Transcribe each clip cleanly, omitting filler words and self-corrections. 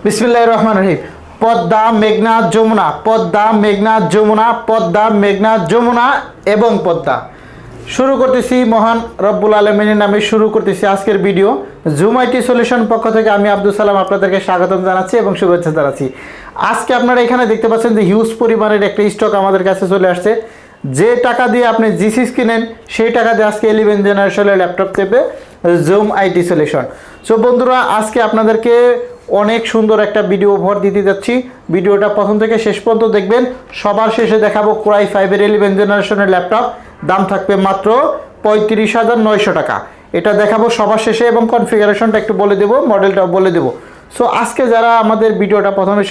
বিসমিল্লাহির রহমানির রহিম। পদ্মা, মেঘনা, যমুনা, পদ্মা, মেঘনা, যমুনা, পদ্মা, মেঘনা, যমুনা এবং পদ্মা। শুরু করতেছি মহান রব্বুল আলমিনের নামে শুরু করতেছি আজকের ভিডিও। জুম আইটি সলিউশন পক্ষ থেকে আমি আব্দুল সালাম আপনাদেরকে স্বাগতম জানাচ্ছি এবং শুভেচ্ছা জানাচ্ছি। আজকে আপনারা এখানে দেখতে পাচ্ছেন যে হিউজ পরিমাণের একটা স্টক আমাদের কাছে চলে আসছে। যে টাকা দিয়ে আপনি জি6 কিনেন সেই টাকা দিয়ে আজকে 11 জেনারেশনের ল্যাপটপ দেবে জুম আইটি সলিউশন। সো বন্ধুরা, আজকে আপনাদেরকে অনেক সুন্দর একটা ভিডিও উপহার দিতে যাচ্ছি। ভিডিওটা প্রথম থেকে শেষ পর্যন্ত দেখবেন। সবার শেষে দেখাবো কোরাই 5-এর 11 জেনারেশনের ল্যাপটপ, দাম থাকবে মাত্র 35,900 টাকা। এটা দেখাবো সবার শেষে এবং কনফিগারেশনটা একটু বলে দেবো, মডেলটাও বলে দেবো। সো আজকে যারা আমাদের ভিডিওটা প্রথমে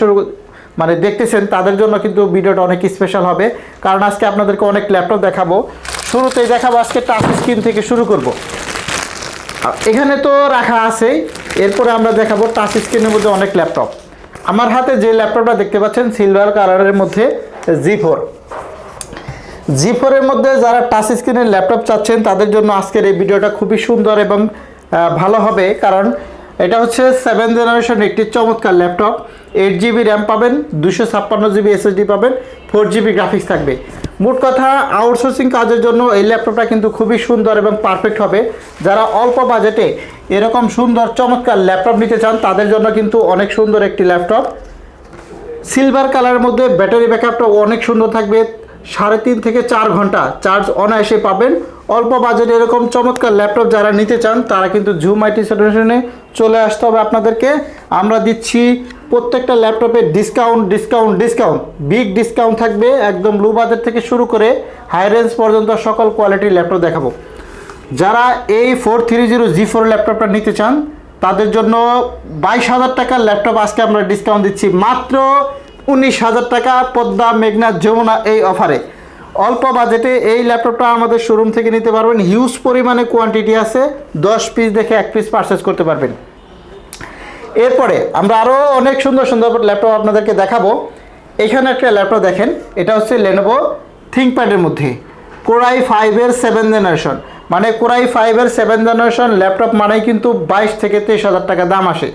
দেখতেছেন তাদের জন্য কিন্তু ভিডিওটা অনেক স্পেশাল হবে, কারণ আজকে আপনাদেরকে অনেক ল্যাপটপ দেখাবো। শুরুতেই দেখাবো আজকে টাচ স্ক্রিন থেকে শুরু করব। এখানে তো রাখা আছেই, এরপরে আমরা দেখাবো টাচ স্ক্রিনের মধ্যে অনেক ল্যাপটপ। আমার হাতে যে ল্যাপটপটা দেখতে পাচ্ছেন সিলভার কালারের মধ্যে জি4 মধ্যে যারা টাচ স্ক্রিনের ল্যাপটপ চাচ্ছেন তাদের জন্য আজকের এই ভিডিওটা খুবই সুন্দর এবং ভালো হবে, কারণ এটা হচ্ছে 7 জেনারেশন একটি চমৎকার ল্যাপটপ। 8GB র্যাম পাবেন, 256GB SSD পাবেন, 4GB গ্রাফিক্স থাকবে। মোট কথা আউটসোর্সিং কাজের জন্য এই ল্যাপটপটা কিন্তু খুবই সুন্দর এবং পারফেক্ট হবে। যারা অল্প বাজেটে এরকম সুন্দর চমৎকার ল্যাপটপ নিতে চান তাদের জন্য কিন্তু অনেক সুন্দর একটি ল্যাপটপ। সিলভার কালারের মধ্যে ব্যাটারি ব্যাকআপটা অনেক সুন্দর থাকবে, 3.5 থেকে 4 ঘন্টা চার্জ অনায়াসে পাবেন। অল্প বাজেটে এরকম চমৎকার ল্যাপটপ যারা নিতে চান তারা কিন্তু জুম আইটি সলিউশনে চলে আসতে হবে আপনাদেরকে। আমরা দিচ্ছি প্রত্যেকটা ল্যাপটপে ডিসকাউন্ট বিগ ডিসকাউন্ট থাকবে। একদম লো বাজেট থেকে শুরু করে হাই রেঞ্জ পর্যন্ত সকল কোয়ালিটির ল্যাপটপ দেখাবো। যারা এই 430 G4 ল্যাপটপটা নিতে চান তাদের জন্য 22,000 টাকার ল্যাপটপ আজকে আমরা ডিসকাউন্ট দিচ্ছি মাত্র 19,000 টাকা পদ্মা, মেঘনা, যমুনা এই অফারে। অল্প বাজেটে এই ল্যাপটপটা আমাদের শোরুম থেকে নিতে পারবেন। হিউজ পরিমাণে কোয়ান্টিটি আছে, 10 পিস দেখে 1 পিস পারচেস করতে পারবেন। এরপরে আমরা আরও অনেক সুন্দর সুন্দর ল্যাপটপ আপনাদেরকে দেখাবো। এখানে একটা ল্যাপটপ দেখেন, এটা হচ্ছে লেনোভো থিংকপ্যাডের মধ্যে কোরাই 5-এর 7 জেনারেশন। মানে কোরাই 5-এর 7 জেনারেশন ল্যাপটপ মানেই কিন্তু 22 থেকে 23,000 টাকা দাম আসে।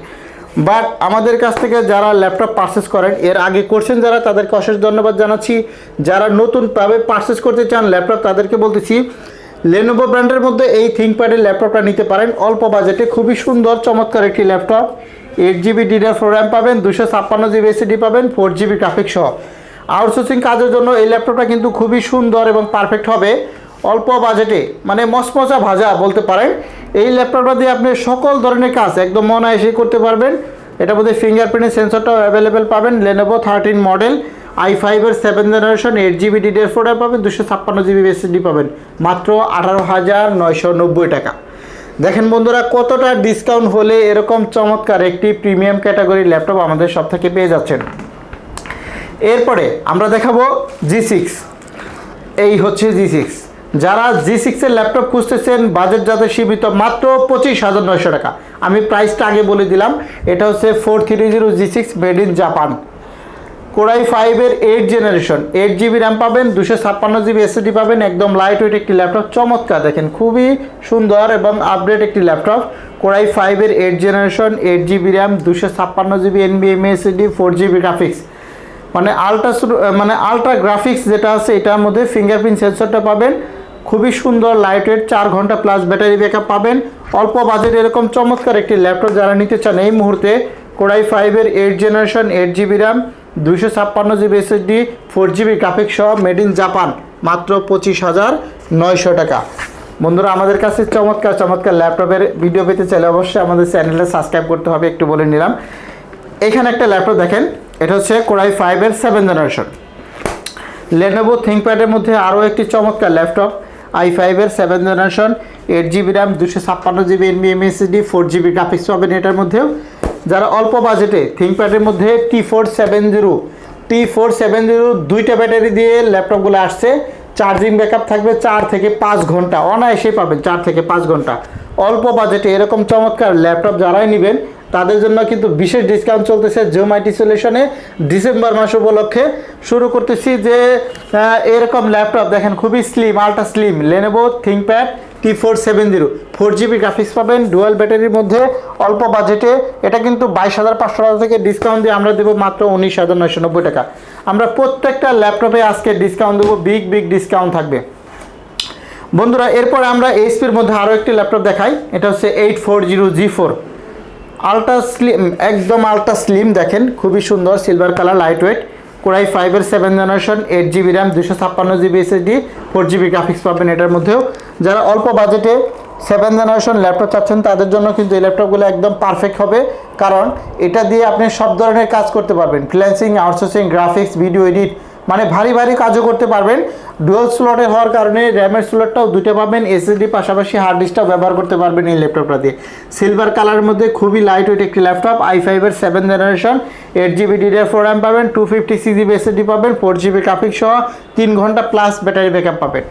বাট আমাদের কাছ থেকে যারা ল্যাপটপ পারচেস করেন, এর আগে করছেন যারা, তাদেরকে অশেষ ধন্যবাদ জানাচ্ছি। যারা নতুনভাবে পারচেস করতে চান ল্যাপটপ তাদেরকে বলতেছি লেনোভো ব্র্যান্ডের মধ্যে এই থিংকপ্যাডের ল্যাপটপটা নিতে পারেন। অল্প বাজেটে খুবই সুন্দর চমৎকার একটি ল্যাপটপ। 8GB DDR4 র্যাম পাবেন, 256GB SSD পাবেন, 4GB গ্রাফিক্স সহ। আউটসোর্সিং কাজের জন্য এই ল্যাপটপটা কিন্তু খুবই সুন্দর এবং পারফেক্ট হবে। অল্প বাজেটে মানে মচমচা ভাজা বলতে পারেন। এই ল্যাপটপটা দিয়ে আপনি সকল ধরনের কাজ একদম অনায়াসে করতে পারবেন। এটার মধ্যে ফিঙ্গারপ্রিন্ট সেন্সরটাও অ্যাভেলেবেল পাবেন। লেনোভো 13 মডেল i5-এর 7 জেনারেশন 8GB DDR4 পাবেন, 256GB SSD পাবেন মাত্র 18,990 টাকা। দেখেন বন্ধুরা, কতটা ডিসকাউন্ট হলে এরকম চমৎকার একটি প্রিমিয়াম ক্যাটাগরির ল্যাপটপ আমাদের সব থেকে পেয়ে যাচ্ছেন। এরপরে আমরা দেখাবো G6। এই হচ্ছে G6। যারা G6-এর ল্যাপটপ খুঁজতেছেন, বাজেট যাদের সীমিত, মাত্র 25,900 টাকা। আমি প্রাইসটা আগে বলে দিলাম। এটা হচ্ছে 430 G6 made in Japan. Core i 5-এর 8 জেনারেশন 8GB র্যাম পাবেন, 256GB SSD পাবেন। একদম লাইট ওয়েট একটি ল্যাপটপ, চমৎকার দেখেন, খুবই সুন্দর এবং আপডেট একটি ল্যাপটপ। কোরাই 5-এর 8 generation 8GB RAM, 256GB NVMe SSD, 4GB graphics. মানে আলট্রা গ্রাফিক্স যেটা আছে এটার মধ্যে ফিঙ্গারপ্রিন্ট সেন্সরটা পাবেন। খুবই সুন্দর লাইট ওয়েট, 4 ঘন্টা প্লাস ব্যাটারি ব্যাকআপ পাবেন। অল্প বাজেট এরকম চমৎকার একটি ল্যাপটপ যারা নিতে চান এই মুহূর্তে, কোরাই 5-এর 8 generation 8GB RAM, 256GB SSD, 4GB graphics সহ মেড ইন জাপান মাত্র 25,900 টাকা। বন্ধুরা, আমাদের কাছে চমৎকার চমৎকার ল্যাপটপের ভিডিও পেতে চাইলে অবশ্যই আমাদের চ্যানেলটা সাবস্ক্রাইব করতে হবে, একটু বলে নিলাম। এখানে একটা ল্যাপটপ দেখেন, এটা হচ্ছে কোরাই 5-এর 7 জেনারেশন লেনোভো থিংকপ্যাডের মধ্যে আরও একটি চমৎকার ল্যাপটপ i5-এর 7 generation 8GB RAM, 256GB NVMe SSD, 4GB graphics পাবেন এটার মধ্যেও। যারা অল্প বাজেটে থিংকপ্যাডের মধ্যে T470 দুইটা ব্যাটারি দিয়ে ল্যাপটপগুলো আসছে, চার্জিং ব্যাকআপ থাকবে 4 থেকে 5 ঘন্টা অনায়াসে পাবেন, 4 থেকে 5 ঘন্টা। অল্প বাজেটে এরকম চমৎকার ল্যাপটপ যারাই নেবেন তাদের জন্য কিন্তু বিশেষ ডিসকাউন্ট চলতেছে জুম আইটি সলিউশনে। ডিসেম্বর মাস উপলক্ষে শুরু করতেছি যে এরকম ল্যাপটপ দেখেন, খুবই slim, ultra slim Lenovo ThinkPad T470 4GB graphics পাবেন ডুয়াল ব্যাটারির মধ্যে অল্প বাজেটে। এটা কিন্তু 22,500 টাকা থেকে ডিসকাউন্ট দিয়ে আমরা দেবো মাত্র 19,990 টাকা। আমরা প্রত্যেকটা ল্যাপটপে আজকে ডিসকাউন্ট দেবো, বিগ ডিসকাউন্ট থাকবে বন্ধুরা। এরপর আমরা এইচপির মধ্যে আরও একটি ল্যাপটপ দেখাই। এটা হচ্ছে 840G4 আল্ট্রা স্লিম, একদম আল্ট্রা স্লিম দেখেন, খুবই সুন্দর silver colour, light weight, core i 5-এর 7th generation, 8GB RAM, 256GB SSD, 4GB graphics পাবেন এটার মধ্যেও। যারা অল্প বাজেটে 7th জেনারেশন ল্যাপটপ চাচ্ছেন তাদের জন্য কিন্তু এই ল্যাপটপগুলো একদম পারফেক্ট হবে, কারণ এটা দিয়ে আপনি সব ধরনের কাজ করতে পারবেন, freelancing, outsourcing, graphics, video edit, মানে ভারী কাজও করতে পারবেন। ডুয়াল স্লটের হওয়ার কারণে র্যামের স্লটটাও দুটো পাবেন, এসএসডি পাশাপাশি হার্ড ডিস্কটাও ব্যবহার করতে পারবেন এই ল্যাপটপটা দিয়ে। সিলভার কালারের মধ্যে খুবই লাইট ওয়েট একটি ল্যাপটপ, i5-এর 7th generation, 8GB DDR4 RAM পাবেন, 256GB SSD পাবেন, 4GB গ্রাফিক্স সহ 3 ঘন্টা প্লাস ব্যাটারি ব্যাকআপ পাবেন।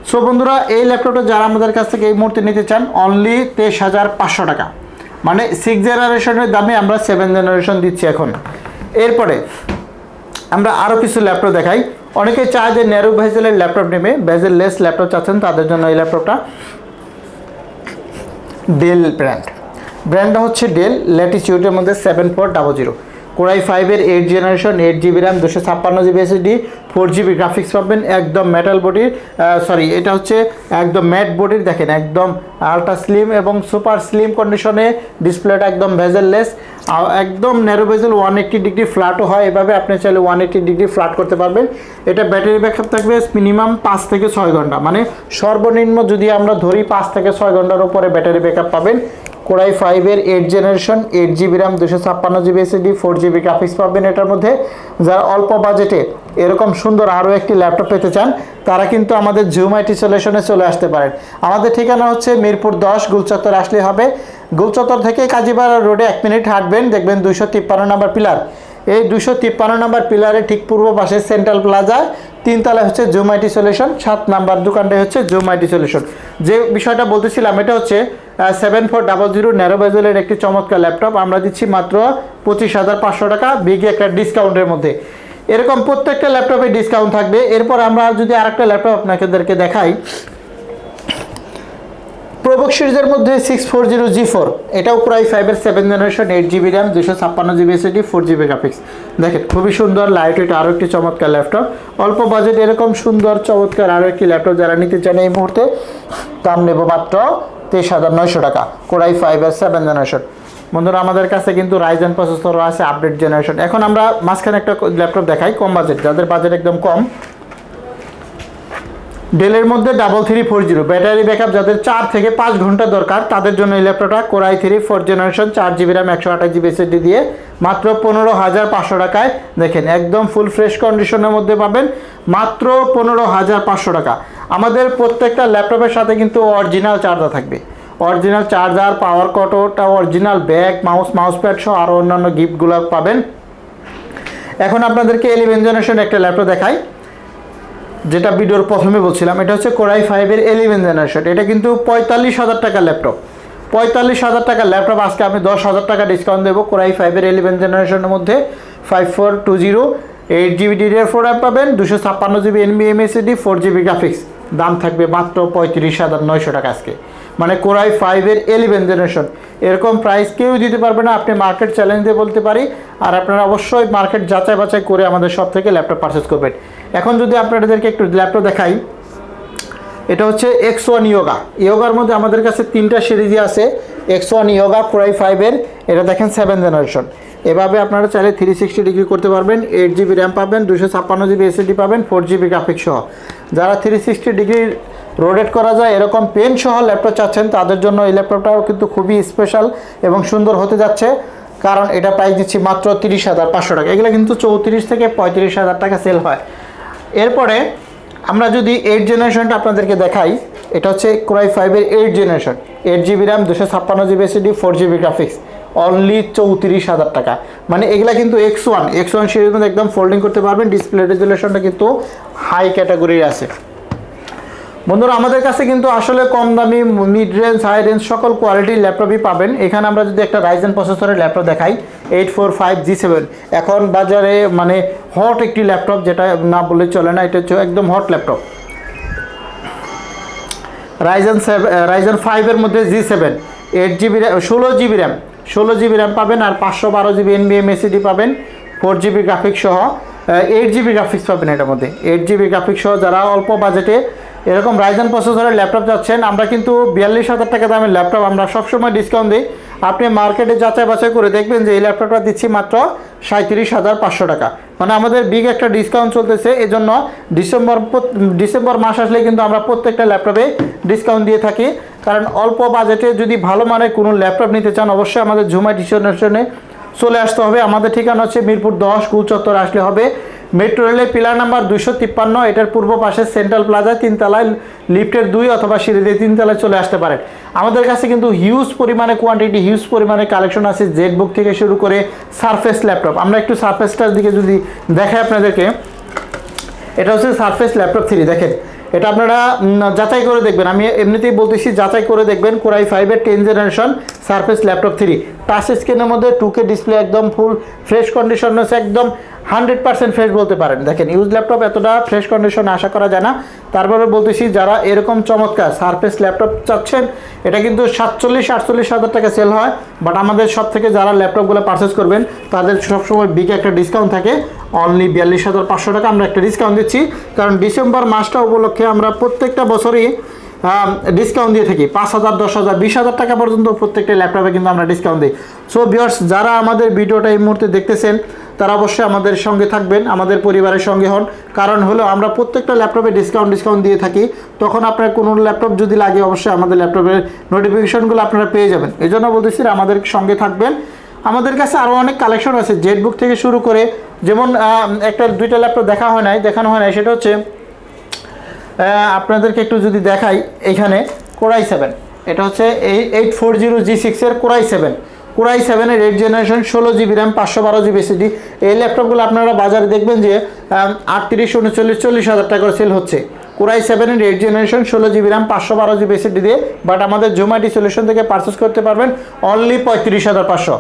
সো বন্ধুরা, এই ল্যাপটপটা যারা আমাদের কাছ থেকে এই মুহূর্তে নিতে চান অনলি 23,500 টাকা, মানে 6 জেনারেশনের দামে আমরা 7th জেনারেশন দিচ্ছি এখন। এরপরে আমরা আরও কিছু ল্যাপটপ দেখাই। অনেকে চায় যে ন্যারো ভেজেলের ল্যাপটপ নেবে, ভেজেল লেস ল্যাপটপ চাচ্ছেন তাদের জন্য এই ল্যাপটপটা। ডেল ব্র্যান্ডটা হচ্ছে ডেল, ল্যাটিটিউডের মধ্যে 7400, কোরাই 5-এর 8th generation, 8GB RAM, 256GB SSD, 4GB graphics পাবেন, একদম মেটাল বডির, এটা হচ্ছে একদম ম্যাট বডির, দেখেন একদম আল্ট্রা স্লিম এবং সুপার স্লিম কন্ডিশনে, ডিসপ্লেটা একদম ভেজেললেস, একদম ন্যারো ভেজেল, 180 ডিগ্রি ফ্ল্যাটও হয়, এভাবে আপনি চাইলে 180 ডিগ্রি ফ্ল্যাট করতে পারবেন। এটা ব্যাটারি ব্যাকআপ থাকবে মিনিমাম 5 থেকে 6 ঘন্টা, মানে সর্বনিম্ন যদি আমরা ধরি 5 থেকে 6 ঘন্টার উপরে ব্যাটারি ব্যাকআপ পাবেন। কোরাই 5-এর 8th generation, 8GB RAM, 256GB SSD, 4GB graphics পাবেন এটার মধ্যে। যারা অল্প বাজেটে এরকম সুন্দর আরও একটি ল্যাপটপ পেতে চান তারা কিন্তু আমাদের জুম আইটি সলিউশনে চলে আসতে পারেন। আমাদের ঠিকানা হচ্ছে মিরপুর 10, গুলচত্বর আসলে হবে। গুলচত্বর থেকে কাজীপাড়া রোডে 1 মিনিট হাঁটবেন, দেখবেন 253 নম্বর পিলার। এই 253 নম্বর পিলারের ঠিক পূর্ব পাশে সেন্ট্রাল প্লাজায় 3 তলায় হচ্ছে জুম আইটি সলিউশন, 7 নাম্বার দোকানটাই হচ্ছে জুম আইটি সলিউশন। যে বিষয়টা বলতেছিলাম, এটা হচ্ছে 7400 ন্যারো বেজেলের একটি চমৎকার ল্যাপটপ আমরা দিচ্ছি মাত্র 25,500 টাকা, বিগ একটা ডিসকাউন্টের মধ্যে। এরকম প্রত্যেকটা ল্যাপটপে ডিসকাউন্ট থাকবে। এরপর আমরা যদি আরেকটা ল্যাপটপ আপনাদেরকে দেখাই, প্রোবুক সিরিজের মধ্যে 640G4, এটাও প্রায় 5-এর 7th generation, 8GB RAM, 256GB SSD, 4GB graphics. দেখেন খুবই সুন্দর লাইট ওয়েট আরও একটি চমৎকার ল্যাপটপ। অল্প বাজেট এরকম সুন্দর চমৎকার আরও একটি ল্যাপটপ যারা নিতে চান এই মুহূর্তে দাম নেব মাত্র 23,900 টাকা, কোরাই 5-এর 7th জেনারেশন। বন্ধুরা, আমাদের কাছে কিন্তু রাইজেন প্রসেসর আছে, আপডেট জেনারেশন। এখন আমরা মাঝখানে একটা ল্যাপটপ দেখাই কম বাজেট, যাদের বাজেট একদম কম। ডেলের মধ্যে 3340, ব্যাটারি ব্যাকআপ যাদের 4 থেকে 5 ঘন্টা দরকার তাদের জন্য এই ল্যাপটপটা, core i 3 4th generation, 4GB RAM, 128GB SSD দিয়ে মাত্র 15,500 টাকায়। দেখেন একদম ফুল ফ্রেশ কন্ডিশনের মধ্যে পাবেন মাত্র 15,500 টাকা। আমাদের প্রত্যেকটা ল্যাপটপের সাথে কিন্তু অরিজিনাল চার্জার থাকবে, অরিজিনাল চার্জার, পাওয়ার কটটা, অরিজিনাল ব্যাগ, মাউস প্যাড সহ আরও অন্যান্য গিফটগুলো পাবেন। এখন আপনাদেরকে 11th জেনারেশন একটা ল্যাপটপ দেখাই, যেটা ভিডিওর প্রথমে বলছিলাম। এটা হচ্ছে কোরাই 5-এর 11th জেনারেশন, এটা কিন্তু 45,000 টাকার ল্যাপটপ। 45,000 টাকার ল্যাপটপ আজকে আমি 10,000 টাকা ডিসকাউন্ট দেবো। কোরাই 5-এর 11th জেনারেশনের মধ্যে 5420, 8GB DDR4 র্যাম পাবেন, 256GB NVMe SSD, 4GB graphics. দাম থাকবে মাত্র 35,900 টাকা আজকে, মানে কোরাই 5-এর 11th জেনারেশন। এরকম প্রাইস কেউ দিতে পারবে না, আপনি মার্কেট চ্যালেঞ্জ দিয়ে বলতে পারি। আর আপনারা অবশ্যই মার্কেট যাচাই বাছাই করে আমাদের সব থেকে ল্যাপটপ পারচেস করবেন। এখন যদি আপনাদেরকে একটু ল্যাপটপ দেখাই, এটা হচ্ছে X1 ইয়োগার মধ্যে আমাদের কাছে 3টা সিরিজই আছে। X1 ইয়োগা কোরাই 5-এর, এটা দেখেন 7th জেনারেশন। এভাবে আপনারা চাইলে 360 ডিগ্রি করতে পারবেন, 8GB র্যাম পাবেন, 256GB SSD পাবেন, 4GB গ্রাফিক্স সহ। যারা 360 ডিগ্রি রোটেট করা যায় এরকম পেন সহ ল্যাপটপ চাচ্ছেন তাদের জন্য এই ল্যাপটপটাও কিন্তু খুবই স্পেশাল এবং সুন্দর হতে যাচ্ছে, কারণ এটা প্রাইস দিচ্ছি মাত্র 30,500 টাকা। এগুলো কিন্তু 34 থেকে 35,000 টাকা সেল হয়। এরপরে আমরা যদি 8th জেনারেশনটা আপনাদেরকে দেখাই, এটা হচ্ছে কোরাই 5-এর 8th generation, 8GB RAM, 256GB SSD, 4GB graphics, only 34,000 টাকা। মানে এগুলা কিন্তু X1 সিরিজের মধ্যে একদম ফোল্ডিং করতে পারবেন। ডিসপ্লে রেজুলেশনটা কিন্তু হাই ক্যাটাগরির আছে। বন্ধুরা আমাদের কাছে কিন্তু আসলে কম দামি মিড রেঞ্জ হাই রেঞ্জ সকল কোয়ালিটির ল্যাপটপই পাবেন। এখানে আমরা যদি একটা রাইজেন প্রসেসরের ল্যাপটপ দেখাই 845G7, এখন বাজারে মানে হট একটি ল্যাপটপ, যেটা না বললে চলে না, এটা হচ্ছে একদম হট ল্যাপটপ। রাইজেন 5-এর মধ্যে G7, 8GB 16GB র্যাম পাবেন, আর 512GB NVMe SSD পাবেন, 4GB গ্রাফিক্স সহ 8GB গ্রাফিক্স পাবেন। এটার মধ্যে 8GB গ্রাফিক্স সহ যারা অল্প বাজেটে এরকম রাইজেন প্রসেসরের ল্যাপটপ যাচ্ছেন, আমরা কিন্তু 42,000 টাকা দামের ল্যাপটপ আমরা সবসময় ডিসকাউন্ট দিই। আপনি মার্কেটে যাচাই বাছাই করে দেখবেন যে এই ল্যাপটপটা দিচ্ছি মাত্র 37,500 টাকা, মানে আমাদের বিগ একটা ডিসকাউন্ট চলতেছে। এজন্য ডিসেম্বর মাস আসলে কিন্তু আমরা প্রত্যেকটা ল্যাপটপে ডিসকাউন্ট দিয়ে থাকি, কারণ অল্প বাজেটে যদি ভালো মানের কোনো ল্যাপটপ নিতে চান অবশ্যই আমাদের ঝুমা ডিসিশনে চলে আসতে হবে। আমাদের ঠিকানা হচ্ছে মিরপুর 10 কুল চত্বর আসলে হবে। মেট্রো রেলের পিলার নাম্বার 253, এটার পূর্ব পাশে সেন্ট্রাল প্লাজা 3 তলায় লিফটের 2 অথবা সিঁড়ি দিয়ে 3 তলায় চলে আসতে পারেন। আমাদের কাছে কিন্তু হিউজ পরিমাণে কোয়ান্টিটি, হিউজ পরিমাণে কালেকশন আছে, জেটবুক থেকে শুরু করে সারফেস ল্যাপটপ। আমরা একটু সারফেসটার দিকে যদি দেখাই আপনাদেরকে, এটা হচ্ছে সারফেস ল্যাপটপ 3। দেখেন এটা আপনারা যাচাই করে দেখবেন, আমি এমনিতেই বলতেছি যাচাই করে দেখবেন। কোরাই 5-এর 10 জেনারেশন সারফেস ল্যাপটপ 3, টাচ স্ক্রিনের মধ্যে 2K ডিসপ্লে, একদম ফুল ফ্রেশ কন্ডিশন আছে, একদম 100% ফ্রেশ বলতে পারেন। দেখেন ইউজ ল্যাপটপ এতটা ফ্রেশ কন্ডিশন আশা করা যায় না, তারপরে বলতেছি যারা এরকম চমৎকার সারফেস ল্যাপটপ চাচ্ছেন, এটা কিন্তু 47-48 হাজার টাকা সেল হয়, বাট আমাদের সব থেকে যারা ল্যাপটপগুলো পারচেস করবেন তাদের সবসময় বিগ একটা ডিসকাউন্ট থাকে, অনলি 42,500 টাকা আমরা একটা ডিসকাউন্ট দিচ্ছি। কারণ ডিসেম্বর মাসটা উপলক্ষে আমরা প্রত্যেকটা বছরই ডিসকাউন্ট দিয়ে থাকি, 5,000, 10,000, 20,000 টাকা পর্যন্ত প্রত্যেকটা ল্যাপটপে কিন্তু আমরা ডিসকাউন্ট দিই। সো ভিউয়ার্স, যারা আমাদের ভিডিওটা এই মুহূর্তে দেখতেছেন তারা অবশ্যই আমাদের সঙ্গে থাকবেন, আমাদের পরিবারের সঙ্গে হন। কারণ হলো আমরা প্রত্যেকটা ল্যাপটপে ডিসকাউন্ট দিয়ে থাকি, তখন আপনার কোনো ল্যাপটপ যদি লাগে অবশ্যই আমাদের ল্যাপটপের নোটিফিকেশনগুলো আপনারা পেয়ে যাবেন। এই জন্য বলতেছি আমাদের সঙ্গে থাকবেন। আমাদের কাছে আরও অনেক কালেকশন আছে, জেটবুক থেকে শুরু করে, যেমন একটা 2টা ল্যাপটপ দেখানো হয় নাই, সেটা হচ্ছে আপনাদেরকে একটু যদি দেখাই, এখানে কোরাই 7, এটা হচ্ছে 840G6-এর কোরাই 7-এর 8 generation 16GB RAM 512GB SSD। এই ল্যাপটপগুলো আপনারা বাজারে দেখবেন যে 38, 39, 40,000 টাকা করে সেল হচ্ছে। কোরাই 7-এর 8 generation 16GB RAM 512GB SSD দিয়ে, বাট আমাদের জোম্যাটি সলিউশন থেকে পারচেস করতে পারবেন অনলি 35,500।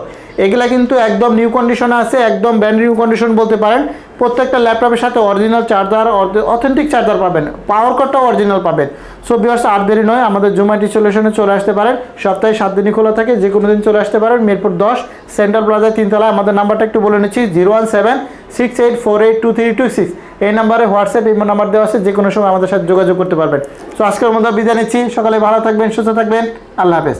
এগুলা কিন্তু একদম নিউ কন্ডিশনে আছে, একদম ব্র্যান্ড নিউ কন্ডিশন বলতে পারেন। প্রত্যেকটা ল্যাপটপের সাথে অরিজিনাল চার্জার, অথেন্টিক চার্জার পাবেন, পাওয়ার কটটাও অরিজিনাল পাবেন। সো ভিউয়ার্স, আর দেরি নয়, আমাদের জোম্যাটি সলিউশনে চলে আসতে পারেন। সপ্তাহে 7 দিনই খোলা থাকে, যে কোনো দিন চলে আসতে পারেন। মিরপুর 10 সেন্ট্রাল প্লাজায় 3 তলায়। আমাদের নাম্বারটা একটু বলে নিচ্ছি, 01768482326। এই নাম্বারে হোয়াটসঅ্যাপ ইমো নাম্বার দেওয়া আছে, যে কোনো সময় আমাদের সাথে যোগাযোগ করতে পারবেন। সো আজকের মধ্যে বিদায় নিচ্ছি, সকালে ভালো থাকবেন, সুস্থ থাকবেন, আল্লাহ হাফেজ।